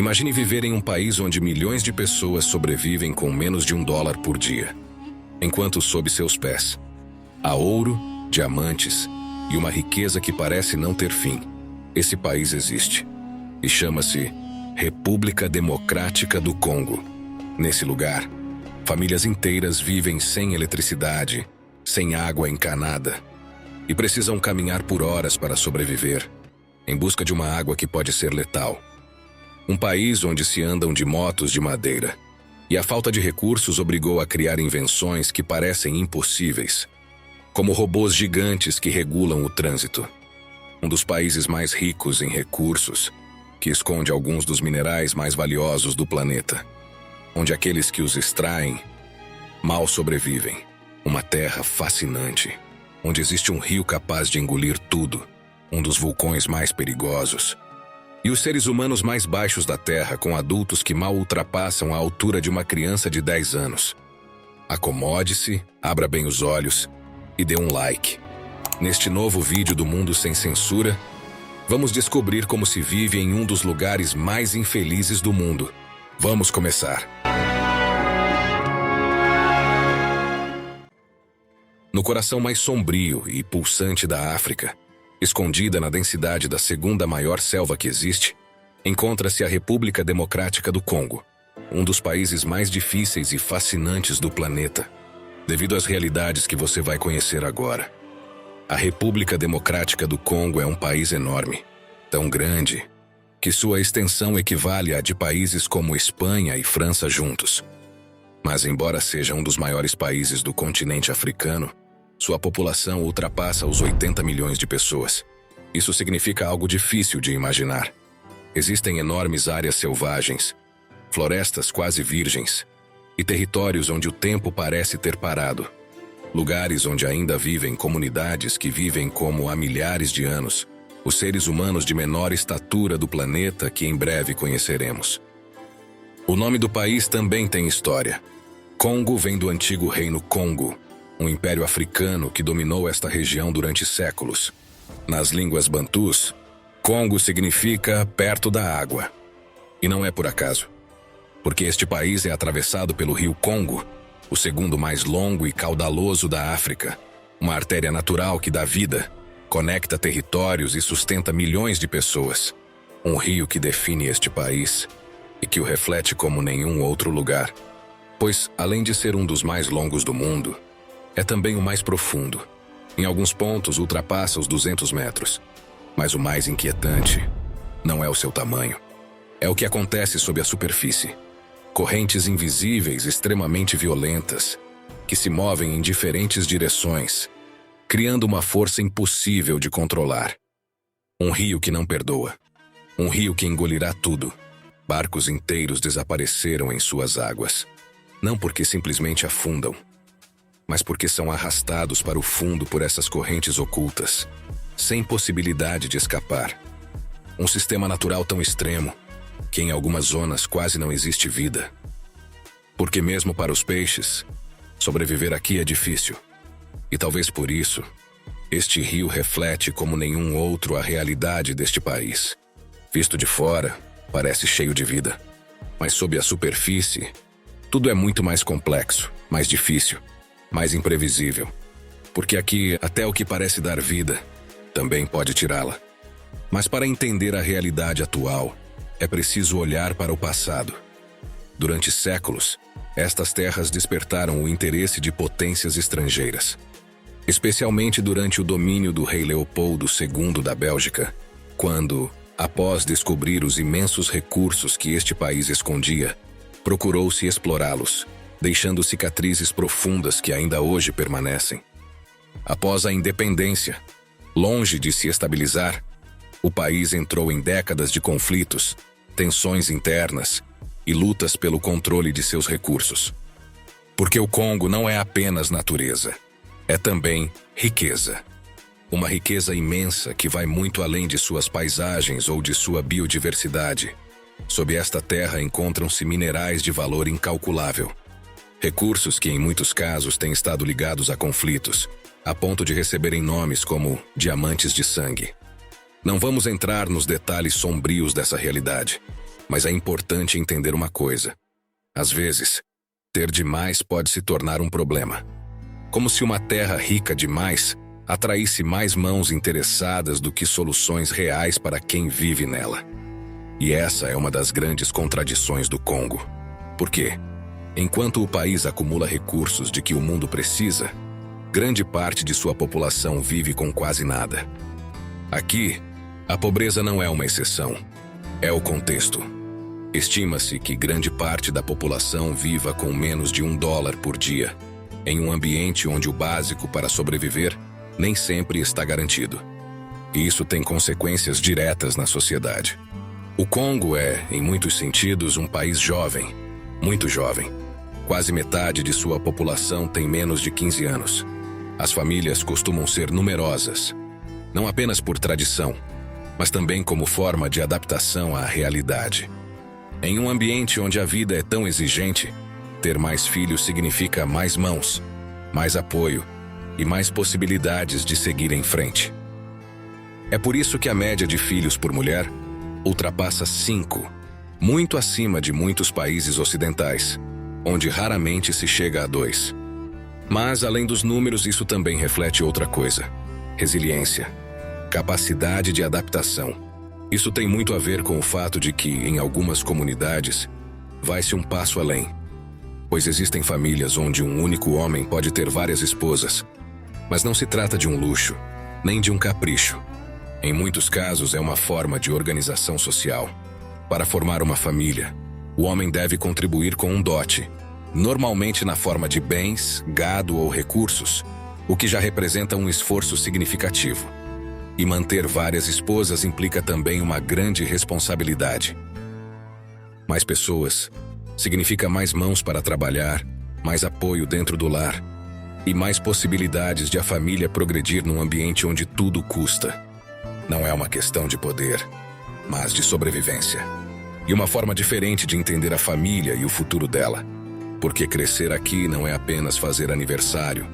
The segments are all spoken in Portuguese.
Imagine viver em um país onde milhões de pessoas sobrevivem com menos de $1 por dia, enquanto sob seus pés há ouro, diamantes e uma riqueza que parece não ter fim. Esse país existe e chama-se República Democrática do Congo. Nesse lugar, famílias inteiras vivem sem eletricidade, sem água encanada e precisam caminhar por horas para sobreviver, em busca de uma água que pode ser letal. Um país onde se andam de motos de madeira e a falta de recursos obrigou a criar invenções que parecem impossíveis, como robôs gigantes que regulam o trânsito. Um dos países mais ricos em recursos, que esconde alguns dos minerais mais valiosos do planeta, onde aqueles que os extraem mal sobrevivem. Uma terra fascinante, onde existe um rio capaz de engolir tudo, um dos vulcões mais perigosos, e os seres humanos mais baixos da Terra, com adultos que mal ultrapassam a altura de uma criança de 10 anos. Acomode-se, abra bem os olhos e dê um like. Neste novo vídeo do Mundo Sem Censura, vamos descobrir como se vive em um dos lugares mais infelizes do mundo. Vamos começar. No coração mais sombrio e pulsante da África, escondida na densidade da segunda maior selva que existe, encontra-se a República Democrática do Congo, um dos países mais difíceis e fascinantes do planeta, devido às realidades que você vai conhecer agora. A República Democrática do Congo é um país enorme, tão grande, que sua extensão equivale à de países como Espanha e França juntos. Mas embora seja um dos maiores países do continente africano, sua população ultrapassa os 80 milhões de pessoas. Isso significa algo difícil de imaginar. Existem enormes áreas selvagens, florestas quase virgens e territórios onde o tempo parece ter parado. Lugares onde ainda vivem comunidades que vivem como há milhares de anos, os seres humanos de menor estatura do planeta que em breve conheceremos. O nome do país também tem história. Congo vem do antigo reino Congo, um império africano que dominou esta região durante séculos. Nas línguas bantus, Congo significa perto da água. E não é por acaso, porque este país é atravessado pelo rio Congo, o segundo mais longo e caudaloso da África, uma artéria natural que dá vida, conecta territórios e sustenta milhões de pessoas. Um rio que define este país e que o reflete como nenhum outro lugar, pois, além de ser um dos mais longos do mundo, é também o mais profundo. Em alguns pontos ultrapassa os 200 metros. Mas o mais inquietante não é o seu tamanho. É o que acontece sob a superfície. Correntes invisíveis extremamente violentas, que se movem em diferentes direções, criando uma força impossível de controlar. Um rio que não perdoa. Um rio que engolirá tudo. Barcos inteiros desapareceram em suas águas. Não porque simplesmente afundam, mas porque são arrastados para o fundo por essas correntes ocultas, sem possibilidade de escapar. Um sistema natural tão extremo que em algumas zonas quase não existe vida. Porque mesmo para os peixes, sobreviver aqui é difícil. E talvez por isso, este rio reflete como nenhum outro a realidade deste país. Visto de fora, parece cheio de vida. Mas sob a superfície, tudo é muito mais complexo, mais difícil, mais imprevisível, porque aqui até o que parece dar vida também pode tirá-la. Mas para entender a realidade atual, é preciso olhar para o passado. Durante séculos, estas terras despertaram o interesse de potências estrangeiras, especialmente durante o domínio do rei Leopoldo II da Bélgica, quando, após descobrir os imensos recursos que este país escondia, procurou-se explorá-los, deixando cicatrizes profundas que ainda hoje permanecem. Após a independência, longe de se estabilizar, o país entrou em décadas de conflitos, tensões internas e lutas pelo controle de seus recursos. Porque o Congo não é apenas natureza, é também riqueza. Uma riqueza imensa que vai muito além de suas paisagens ou de sua biodiversidade. Sob esta terra encontram-se minerais de valor incalculável. Recursos que, em muitos casos, têm estado ligados a conflitos, a ponto de receberem nomes como diamantes de sangue. Não vamos entrar nos detalhes sombrios dessa realidade, Mas é importante entender uma coisa. Às vezes, ter demais pode se tornar um problema. Como se uma terra rica demais atraísse mais mãos interessadas do que soluções reais para quem vive nela. E essa é uma das grandes contradições do Congo. Por quê? Enquanto o país acumula recursos de que o mundo precisa, grande parte de sua população vive com quase nada. Aqui, a pobreza não é uma exceção, é o contexto. Estima-se que grande parte da população viva com menos de $1 por dia, em um ambiente onde o básico para sobreviver nem sempre está garantido. E isso tem consequências diretas na sociedade. O Congo é, em muitos sentidos, um país jovem, muito jovem. Quase metade de sua população tem menos de 15 anos. As famílias costumam ser numerosas, não apenas por tradição, mas também como forma de adaptação à realidade. Em um ambiente onde a vida é tão exigente, ter mais filhos significa mais mãos, mais apoio e mais possibilidades de seguir em frente. É por isso que a média de filhos por mulher ultrapassa 5, muito acima de muitos países ocidentais, onde raramente se chega a 2. Mas, além dos números, isso também reflete outra coisa: resiliência, capacidade de adaptação. Isso tem muito a ver com o fato de que, em algumas comunidades, vai-se um passo além. Pois existem famílias onde um único homem pode ter várias esposas, mas não se trata de um luxo, nem de um capricho. Em muitos casos, é uma forma de organização social. Para formar uma família, o homem deve contribuir com um dote, normalmente na forma de bens, gado ou recursos, o que já representa um esforço significativo. E manter várias esposas implica também uma grande responsabilidade. Mais pessoas significa mais mãos para trabalhar, mais apoio dentro do lar e mais possibilidades de a família progredir num ambiente onde tudo custa. Não é uma questão de poder, mas de sobrevivência. E uma forma diferente de entender a família e o futuro dela. Porque crescer aqui não é apenas fazer aniversário,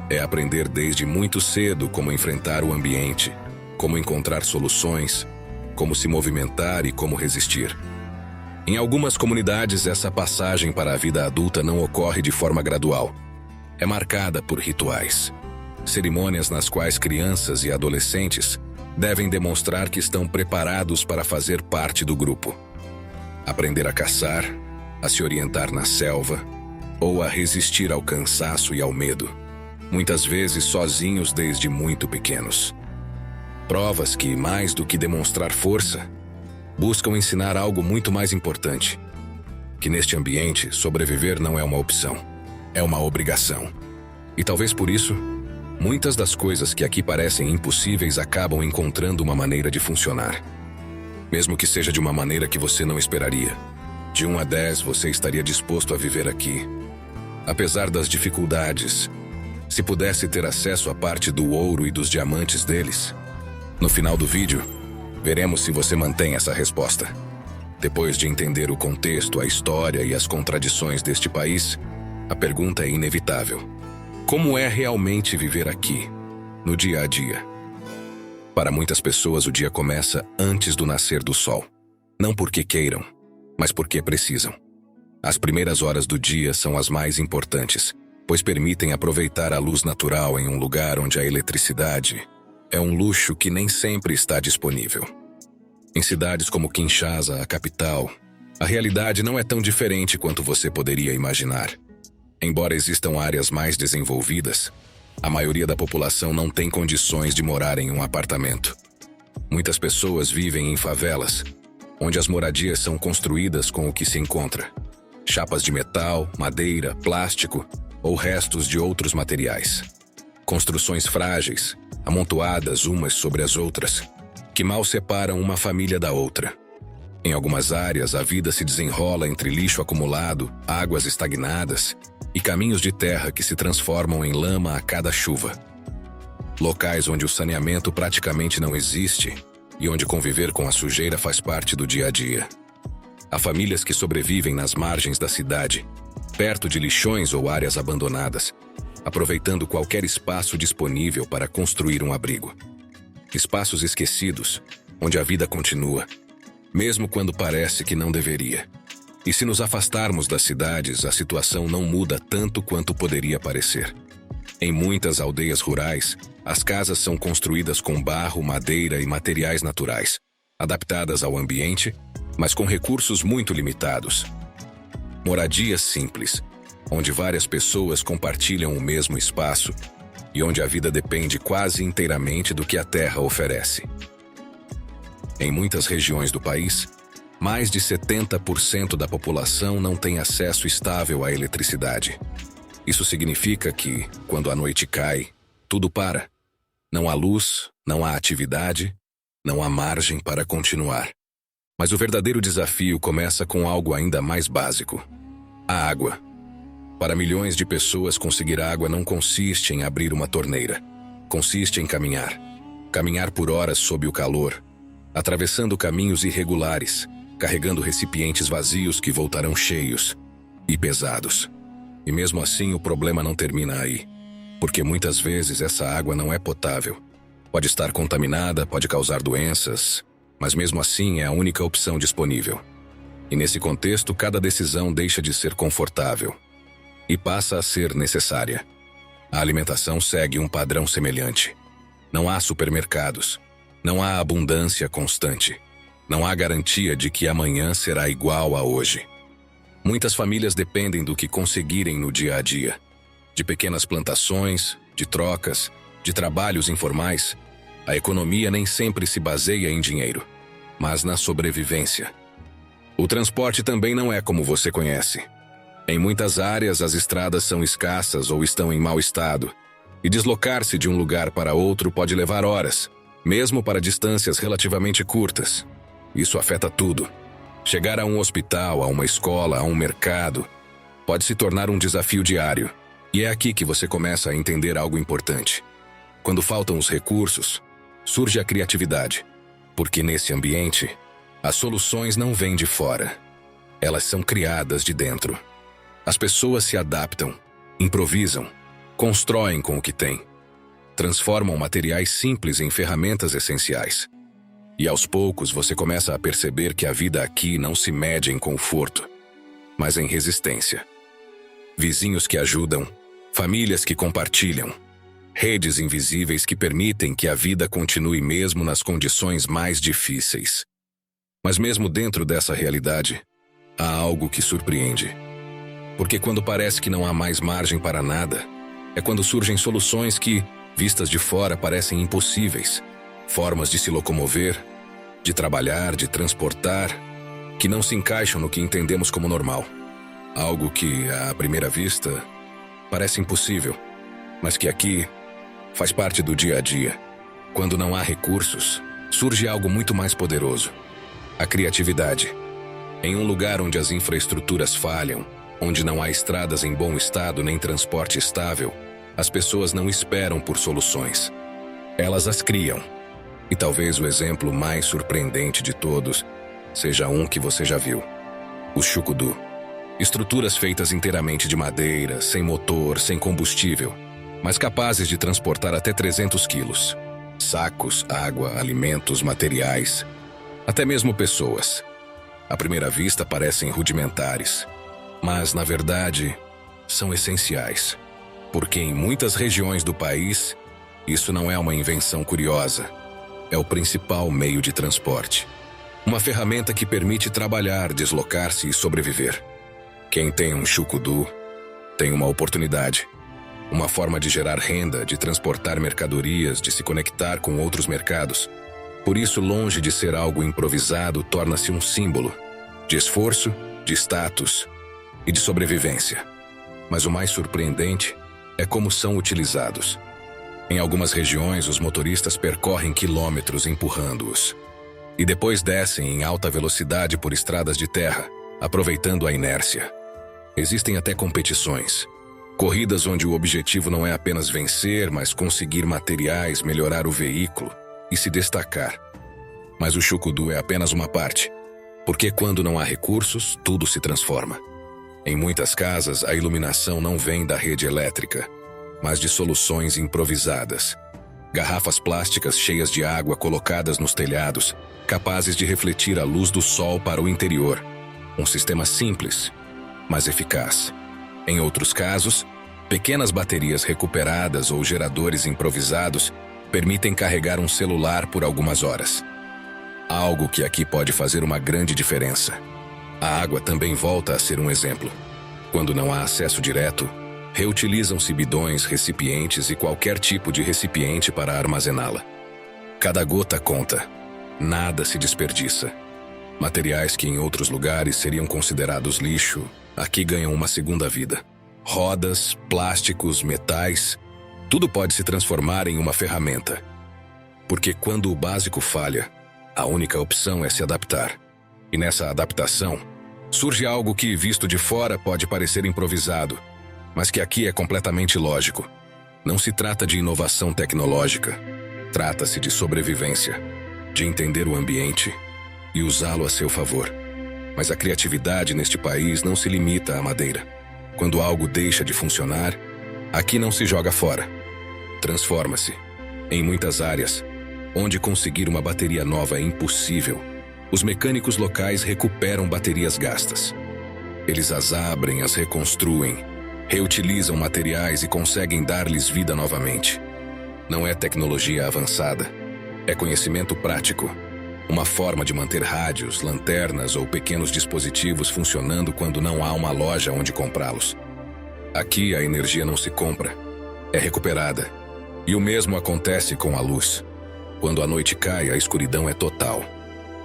é aprender desde muito cedo como enfrentar o ambiente, como encontrar soluções, como se movimentar e como resistir. Em algumas comunidades, essa passagem para a vida adulta não ocorre de forma gradual. É marcada por rituais, cerimônias nas quais crianças e adolescentes devem demonstrar que estão preparados para fazer parte do grupo. Aprender a caçar, a se orientar na selva, ou a resistir ao cansaço e ao medo, muitas vezes sozinhos desde muito pequenos. Provas que, mais do que demonstrar força, buscam ensinar algo muito mais importante: que neste ambiente sobreviver não é uma opção, é uma obrigação. E talvez por isso, muitas das coisas que aqui parecem impossíveis acabam encontrando uma maneira de funcionar. Mesmo que seja de uma maneira que você não esperaria. De 1 a 10 você estaria disposto a viver aqui. Apesar das dificuldades, se pudesse ter acesso à parte do ouro e dos diamantes deles. No final do vídeo, veremos se você mantém essa resposta. Depois de entender o contexto, a história e as contradições deste país, a pergunta é inevitável: como é realmente viver aqui, no dia a dia? Para muitas pessoas, o dia começa antes do nascer do sol. Não porque queiram, mas porque precisam. As primeiras horas do dia são as mais importantes, pois permitem aproveitar a luz natural em um lugar onde a eletricidade é um luxo que nem sempre está disponível. Em cidades como Kinshasa, a capital, a realidade não é tão diferente quanto você poderia imaginar. Embora existam áreas mais desenvolvidas, a maioria da população não tem condições de morar em um apartamento. Muitas pessoas vivem em favelas, onde as moradias são construídas com o que se encontra: chapas de metal, madeira, plástico ou restos de outros materiais. Construções frágeis, amontoadas umas sobre as outras, que mal separam uma família da outra. Em algumas áreas, a vida se desenrola entre lixo acumulado, águas estagnadas e caminhos de terra que se transformam em lama a cada chuva. Locais onde o saneamento praticamente não existe e onde conviver com a sujeira faz parte do dia a dia. Há famílias que sobrevivem nas margens da cidade, perto de lixões ou áreas abandonadas, aproveitando qualquer espaço disponível para construir um abrigo. Espaços esquecidos, onde a vida continua, mesmo quando parece que não deveria. E se nos afastarmos das cidades, a situação não muda tanto quanto poderia parecer. Em muitas aldeias rurais, as casas são construídas com barro, madeira e materiais naturais, adaptadas ao ambiente, mas com recursos muito limitados. Moradias simples, onde várias pessoas compartilham o mesmo espaço e onde a vida depende quase inteiramente do que a terra oferece. Em muitas regiões do país, mais de 70% da população não tem acesso estável à eletricidade. Isso significa que, quando a noite cai, tudo para. Não há luz, não há atividade, não há margem para continuar. Mas o verdadeiro desafio começa com algo ainda mais básico: a água. Para milhões de pessoas, conseguir água não consiste em abrir uma torneira. Consiste em caminhar. Caminhar por horas sob o calor, atravessando caminhos irregulares, carregando recipientes vazios que voltarão cheios e pesados. E mesmo assim, o problema não termina aí, porque muitas vezes essa água não é potável. Pode estar contaminada, pode causar doenças, mas mesmo assim é a única opção disponível. E nesse contexto, cada decisão deixa de ser confortável e passa a ser necessária. A alimentação segue um padrão semelhante. Não há supermercados, não há abundância constante, não há garantia de que amanhã será igual a hoje. Muitas famílias dependem do que conseguirem no dia a dia, de pequenas plantações, de trocas, de trabalhos informais. A economia nem sempre se baseia em dinheiro, mas na sobrevivência. O transporte também não é como você conhece. Em muitas áreas, as estradas são escassas ou estão em mau estado, e deslocar-se de um lugar para outro pode levar horas, mesmo para distâncias relativamente curtas. Isso afeta tudo. Chegar a um hospital, a uma escola, a um mercado, pode se tornar um desafio diário. E é aqui que você começa a entender algo importante. Quando faltam os recursos, surge a criatividade. Porque nesse ambiente, as soluções não vêm de fora. Elas são criadas de dentro. As pessoas se adaptam, improvisam, constroem com o que têm. Transformam materiais simples em ferramentas essenciais. E aos poucos você começa a perceber que a vida aqui não se mede em conforto, mas em resistência. Vizinhos que ajudam, famílias que compartilham, redes invisíveis que permitem que a vida continue mesmo nas condições mais difíceis. Mas mesmo dentro dessa realidade, há algo que surpreende. Porque quando parece que não há mais margem para nada, é quando surgem soluções que, vistas de fora, parecem impossíveis. Formas de se locomover, de trabalhar, de transportar, que não se encaixam no que entendemos como normal. Algo que, à primeira vista, parece impossível, mas que aqui faz parte do dia a dia. Quando não há recursos, surge algo muito mais poderoso: a criatividade. Em um lugar onde as infraestruturas falham, onde não há estradas em bom estado nem transporte estável, as pessoas não esperam por soluções. Elas as criam. E talvez o exemplo mais surpreendente de todos seja um que você já viu: o chucudu. Estruturas feitas inteiramente de madeira, sem motor, sem combustível, mas capazes de transportar até 300 quilos. Sacos, água, alimentos, materiais, até mesmo pessoas. À primeira vista parecem rudimentares, mas na verdade são essenciais. Porque em muitas regiões do país, isso não é uma invenção curiosa. É o principal meio de transporte. Uma ferramenta que permite trabalhar, deslocar-se e sobreviver. Quem tem um chucudu tem uma oportunidade. Uma forma de gerar renda, de transportar mercadorias, de se conectar com outros mercados. Por isso, longe de ser algo improvisado, torna-se um símbolo de esforço, de status e de sobrevivência. Mas o mais surpreendente é como são utilizados. Em algumas regiões, os motoristas percorrem quilômetros empurrando-os. E depois descem em alta velocidade por estradas de terra, aproveitando a inércia. Existem até competições. Corridas onde o objetivo não é apenas vencer, mas conseguir materiais, melhorar o veículo e se destacar. Mas o chucudu é apenas uma parte. Porque quando não há recursos, tudo se transforma. Em muitas casas, a iluminação não vem da rede elétrica, mas de soluções improvisadas. Garrafas plásticas cheias de água colocadas nos telhados, capazes de refletir a luz do sol para o interior. Um sistema simples, mas eficaz. Em outros casos, pequenas baterias recuperadas ou geradores improvisados permitem carregar um celular por algumas horas. Algo que aqui pode fazer uma grande diferença. A água também volta a ser um exemplo. Quando não há acesso direto, reutilizam-se bidões, recipientes e qualquer tipo de recipiente para armazená-la. Cada gota conta. Nada se desperdiça. Materiais que em outros lugares seriam considerados lixo, aqui ganham uma segunda vida. Rodas, plásticos, metais, tudo pode se transformar em uma ferramenta. Porque quando o básico falha, a única opção é se adaptar. E nessa adaptação, surge algo que, visto de fora, pode parecer improvisado, mas que aqui é completamente lógico. Não se trata de inovação tecnológica. Trata-se de sobrevivência, de entender o ambiente e usá-lo a seu favor. Mas a criatividade neste país não se limita à madeira. Quando algo deixa de funcionar, aqui não se joga fora. Transforma-se. Em muitas áreas, onde conseguir uma bateria nova é impossível, os mecânicos locais recuperam baterias gastas. Eles as abrem, as reconstruem, reutilizam materiais e conseguem dar-lhes vida novamente. Não é tecnologia avançada, é conhecimento prático. Uma forma de manter rádios, lanternas ou pequenos dispositivos funcionando quando não há uma loja onde comprá-los. Aqui a energia não se compra, é recuperada. E o mesmo acontece com a luz. Quando a noite cai, a escuridão é total.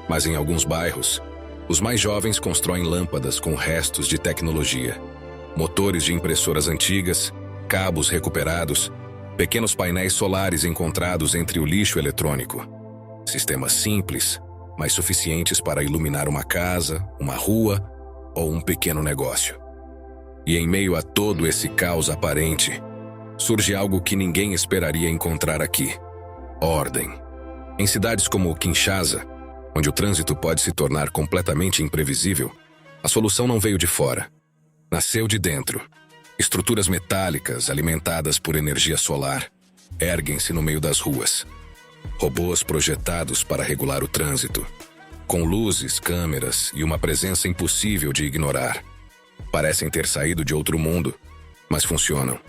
Mas em alguns bairros, os mais jovens constroem lâmpadas com restos de tecnologia. Motores de impressoras antigas, cabos recuperados, pequenos painéis solares encontrados entre o lixo eletrônico. Sistemas simples, mas suficientes para iluminar uma casa, uma rua ou um pequeno negócio. E em meio a todo esse caos aparente, surge algo que ninguém esperaria encontrar aqui: ordem. Em cidades como Kinshasa, onde o trânsito pode se tornar completamente imprevisível, a solução não veio de fora. Nasceu de dentro. Estruturas metálicas, alimentadas por energia solar, erguem-se no meio das ruas. Robôs projetados para regular o trânsito, com luzes, câmeras e uma presença impossível de ignorar. Parecem ter saído de outro mundo, mas funcionam.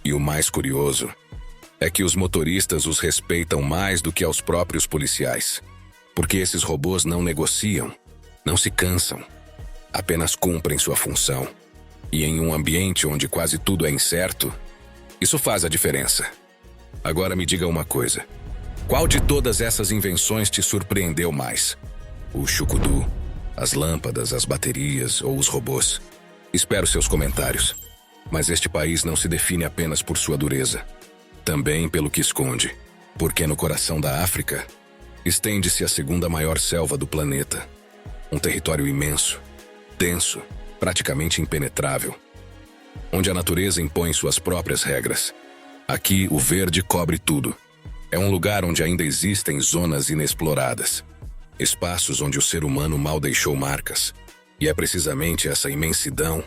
E o mais curioso é que os motoristas os respeitam mais do que aos próprios policiais. Porque esses robôs não negociam, não se cansam, apenas cumprem sua função. E em um ambiente onde quase tudo é incerto, isso faz a diferença. Agora me diga uma coisa. Qual de todas essas invenções te surpreendeu mais? O chucudu, as lâmpadas, as baterias ou os robôs? Espero seus comentários. Mas este país não se define apenas por sua dureza, também pelo que esconde. Porque no coração da África, estende-se a segunda maior selva do planeta. Um território imenso, denso, praticamente impenetrável, onde a natureza impõe suas próprias regras. Aqui, o verde cobre tudo. É um lugar onde ainda existem zonas inexploradas, espaços onde o ser humano mal deixou marcas. E é precisamente essa imensidão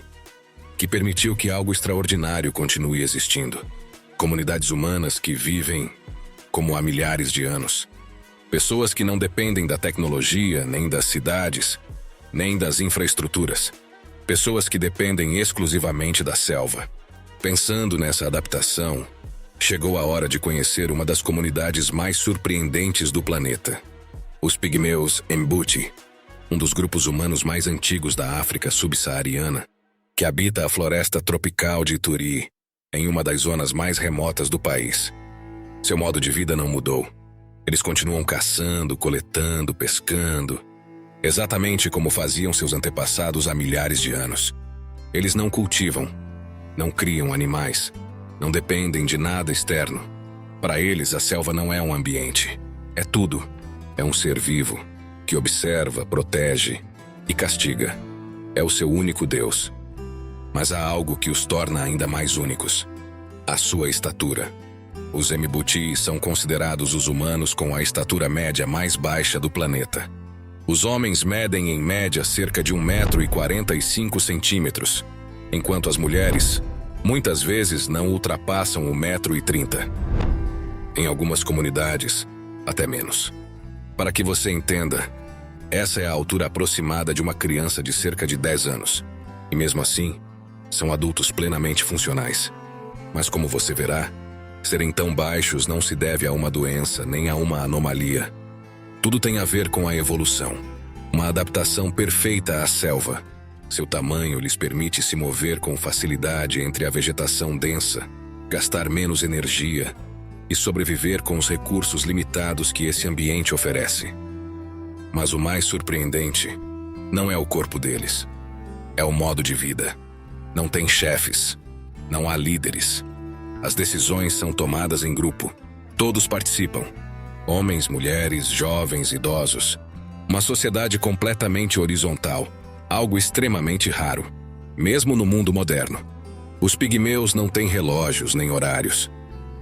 que permitiu que algo extraordinário continue existindo. Comunidades humanas que vivem como há milhares de anos. Pessoas que não dependem da tecnologia, nem das cidades, nem das infraestruturas. Pessoas que dependem exclusivamente da selva. Pensando nessa adaptação, chegou a hora de conhecer uma das comunidades mais surpreendentes do planeta. Os pigmeus Mbuti, um dos grupos humanos mais antigos da África subsaariana, que habita a floresta tropical de Ituri, em uma das zonas mais remotas do país. Seu modo de vida não mudou. Eles continuam caçando, coletando, pescando, exatamente como faziam seus antepassados há milhares de anos. Eles não cultivam, não criam animais, não dependem de nada externo. Para eles, a selva não é um ambiente, é tudo. É um ser vivo, que observa, protege e castiga. É o seu único Deus. Mas há algo que os torna ainda mais únicos: a sua estatura. Os Mbuti são considerados os humanos com a estatura média mais baixa do planeta. Os homens medem em média cerca de 1,45 m, enquanto as mulheres muitas vezes não ultrapassam 1,30 m. Em algumas comunidades, até menos. Para que você entenda, essa é a altura aproximada de uma criança de cerca de 10 anos. E mesmo assim, são adultos plenamente funcionais. Mas como você verá, serem tão baixos não se deve a uma doença nem a uma anomalia. Tudo tem a ver com a evolução. Uma adaptação perfeita à selva. Seu tamanho lhes permite se mover com facilidade entre a vegetação densa, gastar menos energia e sobreviver com os recursos limitados que esse ambiente oferece. Mas o mais surpreendente não é o corpo deles. É o modo de vida. Não tem chefes. Não há líderes. As decisões são tomadas em grupo. Todos participam. Homens, mulheres, jovens, idosos. Uma sociedade completamente horizontal. Algo extremamente raro, mesmo no mundo moderno. Os pigmeus não têm relógios nem horários.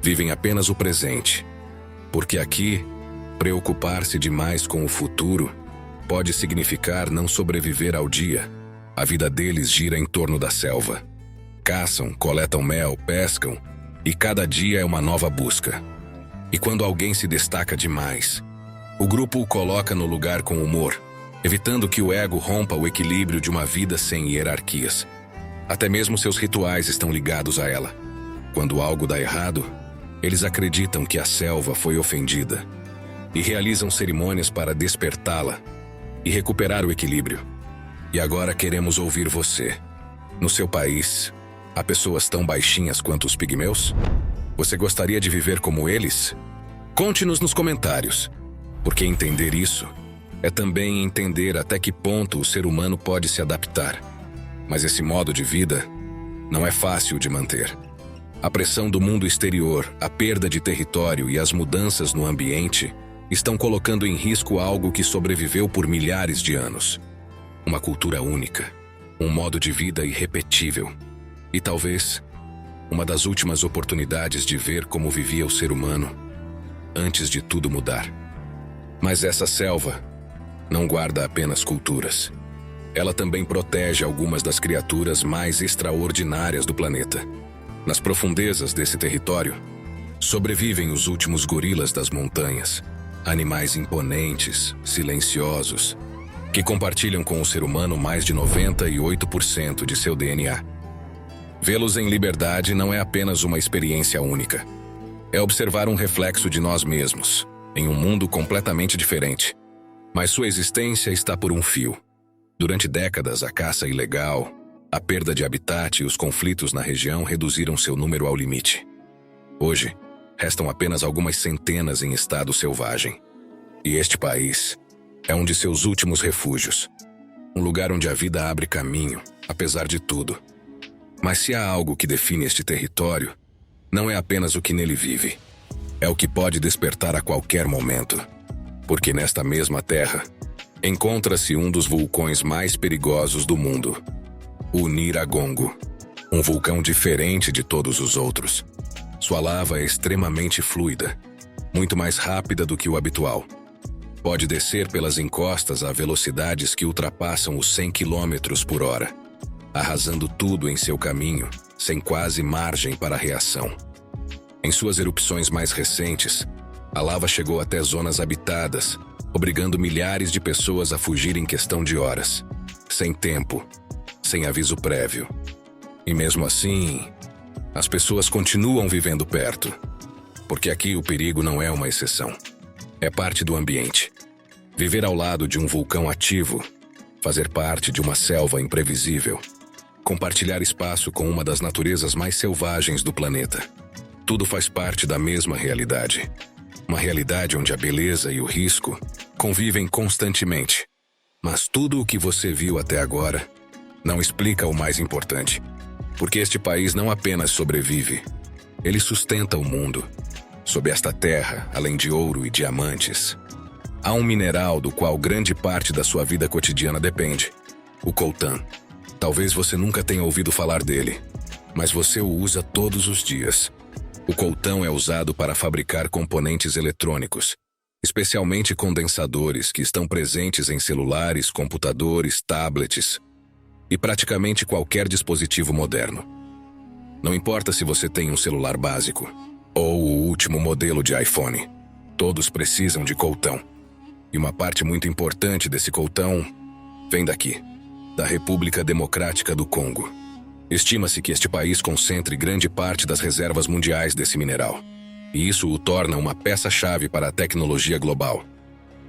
Vivem apenas o presente. Porque aqui, preocupar-se demais com o futuro pode significar não sobreviver ao dia. A vida deles gira em torno da selva. Caçam, coletam mel, pescam, e cada dia é uma nova busca. E quando alguém se destaca demais, o grupo o coloca no lugar com humor, evitando que o ego rompa o equilíbrio de uma vida sem hierarquias. Até mesmo seus rituais estão ligados a ela. Quando algo dá errado, eles acreditam que a selva foi ofendida e realizam cerimônias para despertá-la e recuperar o equilíbrio. E agora queremos ouvir você. No seu país, há pessoas tão baixinhas quanto os pigmeus? Você gostaria de viver como eles? Conte-nos nos comentários, porque entender isso é também entender até que ponto o ser humano pode se adaptar. Mas esse modo de vida não é fácil de manter. A pressão do mundo exterior, a perda de território e as mudanças no ambiente estão colocando em risco algo que sobreviveu por milhares de anos. Uma cultura única, um modo de vida irrepetível e talvez uma das últimas oportunidades de ver como vivia o ser humano antes de tudo mudar. Mas essa selva não guarda apenas culturas. Ela também protege algumas das criaturas mais extraordinárias do planeta. Nas profundezas desse território, sobrevivem os últimos gorilas das montanhas, animais imponentes, silenciosos, que compartilham com o ser humano mais de 98% de seu DNA. Vê-los em liberdade não é apenas uma experiência única. É observar um reflexo de nós mesmos, em um mundo completamente diferente. Mas sua existência está por um fio. Durante décadas, a caça ilegal, a perda de habitat e os conflitos na região reduziram seu número ao limite. Hoje, restam apenas algumas centenas em estado selvagem. E este país é um de seus últimos refúgios. Um lugar onde a vida abre caminho, apesar de tudo. Mas se há algo que define este território, não é apenas o que nele vive. É o que pode despertar a qualquer momento. Porque nesta mesma terra, encontra-se um dos vulcões mais perigosos do mundo. O Nyiragongo. Um vulcão diferente de todos os outros. Sua lava é extremamente fluida, muito mais rápida do que o habitual. Pode descer pelas encostas a velocidades que ultrapassam os 100 km por hora, arrasando tudo em seu caminho, sem quase margem para reação. Em suas erupções mais recentes, a lava chegou até zonas habitadas, obrigando milhares de pessoas a fugir em questão de horas, sem tempo, sem aviso prévio. E mesmo assim, as pessoas continuam vivendo perto, porque aqui o perigo não é uma exceção. É parte do ambiente. Viver ao lado de um vulcão ativo, fazer parte de uma selva imprevisível, compartilhar espaço com uma das naturezas mais selvagens do planeta. Tudo faz parte da mesma realidade. Uma realidade onde a beleza e o risco convivem constantemente. Mas tudo o que você viu até agora não explica o mais importante. Porque este país não apenas sobrevive, ele sustenta o mundo. Sob esta terra, além de ouro e diamantes, há um mineral do qual grande parte da sua vida cotidiana depende: o coltan. Talvez você nunca tenha ouvido falar dele, mas você o usa todos os dias. O coltan é usado para fabricar componentes eletrônicos, especialmente condensadores que estão presentes em celulares, computadores, tablets e praticamente qualquer dispositivo moderno. Não importa se você tem um celular básico, ou o último modelo de iPhone. Todos precisam de coltão. E uma parte muito importante desse coltão vem daqui, da República Democrática do Congo. Estima-se que este país concentre grande parte das reservas mundiais desse mineral. E isso o torna uma peça-chave para a tecnologia global.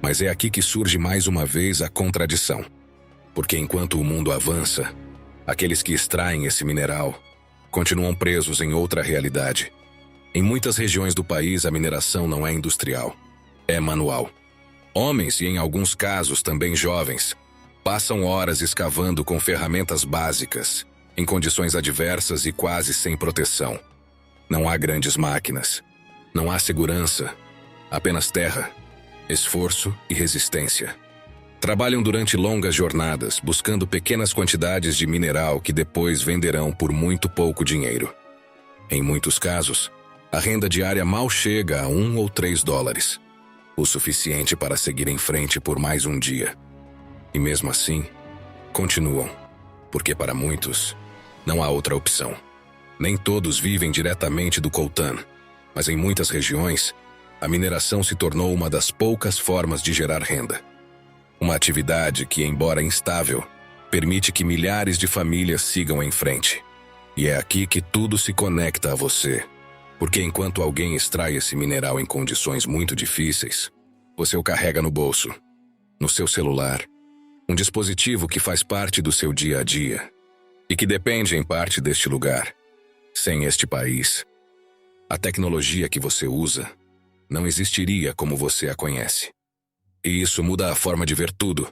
Mas é aqui que surge mais uma vez a contradição. Porque enquanto o mundo avança, aqueles que extraem esse mineral continuam presos em outra realidade. Em muitas regiões do país, a mineração não é industrial, é manual. Homens, e em alguns casos também jovens, passam horas escavando com ferramentas básicas, em condições adversas e quase sem proteção. Não há grandes máquinas, não há segurança, apenas terra, esforço e resistência. Trabalham durante longas jornadas, buscando pequenas quantidades de mineral que depois venderão por muito pouco dinheiro. Em muitos casos, a renda diária mal chega a $1 ou $3, o suficiente para seguir em frente por mais um dia. E mesmo assim, continuam, porque para muitos, não há outra opção. Nem todos vivem diretamente do coltan, mas em muitas regiões, a mineração se tornou uma das poucas formas de gerar renda. Uma atividade que, embora instável, permite que milhares de famílias sigam em frente. E é aqui que tudo se conecta a você. Porque enquanto alguém extrai esse mineral em condições muito difíceis, você o carrega no bolso, no seu celular, um dispositivo que faz parte do seu dia a dia e que depende em parte deste lugar. Sem este país, a tecnologia que você usa não existiria como você a conhece. E isso muda a forma de ver tudo,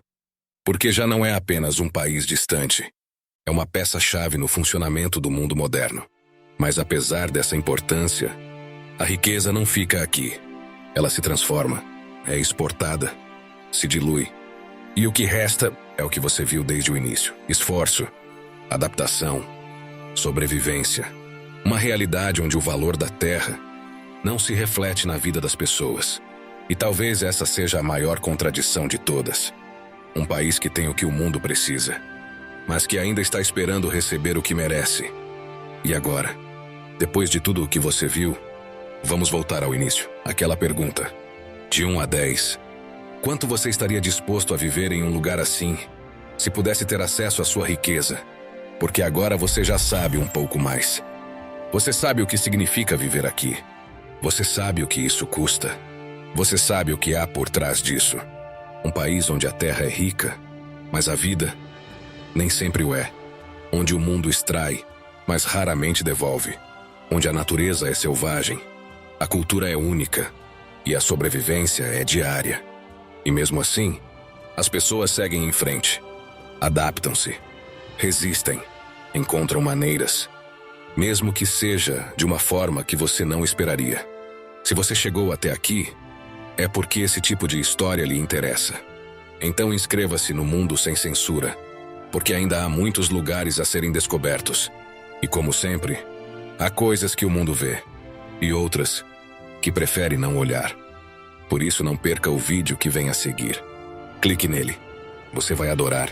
porque já não é apenas um país distante, é uma peça-chave no funcionamento do mundo moderno. Mas apesar dessa importância, a riqueza não fica aqui. Ela se transforma, é exportada, se dilui. E o que resta é o que você viu desde o início: esforço, adaptação, sobrevivência. Uma realidade onde o valor da terra não se reflete na vida das pessoas. E talvez essa seja a maior contradição de todas. Um país que tem o que o mundo precisa, mas que ainda está esperando receber o que merece. E agora, depois de tudo o que você viu, vamos voltar ao início. Aquela pergunta: de 1 a 10, quanto você estaria disposto a viver em um lugar assim, se pudesse ter acesso à sua riqueza? Porque agora você já sabe um pouco mais. Você sabe o que significa viver aqui. Você sabe o que isso custa. Você sabe o que há por trás disso. Um país onde a terra é rica, mas a vida nem sempre o é. Onde o mundo extrai, mas raramente devolve. Onde a natureza é selvagem, a cultura é única e a sobrevivência é diária. E mesmo assim, as pessoas seguem em frente, adaptam-se, resistem, encontram maneiras, mesmo que seja de uma forma que você não esperaria. Se você chegou até aqui, é porque esse tipo de história lhe interessa. Então inscreva-se no Mundo Sem Censura, porque ainda há muitos lugares a serem descobertos. E como sempre, há coisas que o mundo vê, e outras que prefere não olhar. Por isso não perca o vídeo que vem a seguir. Clique nele. Você vai adorar.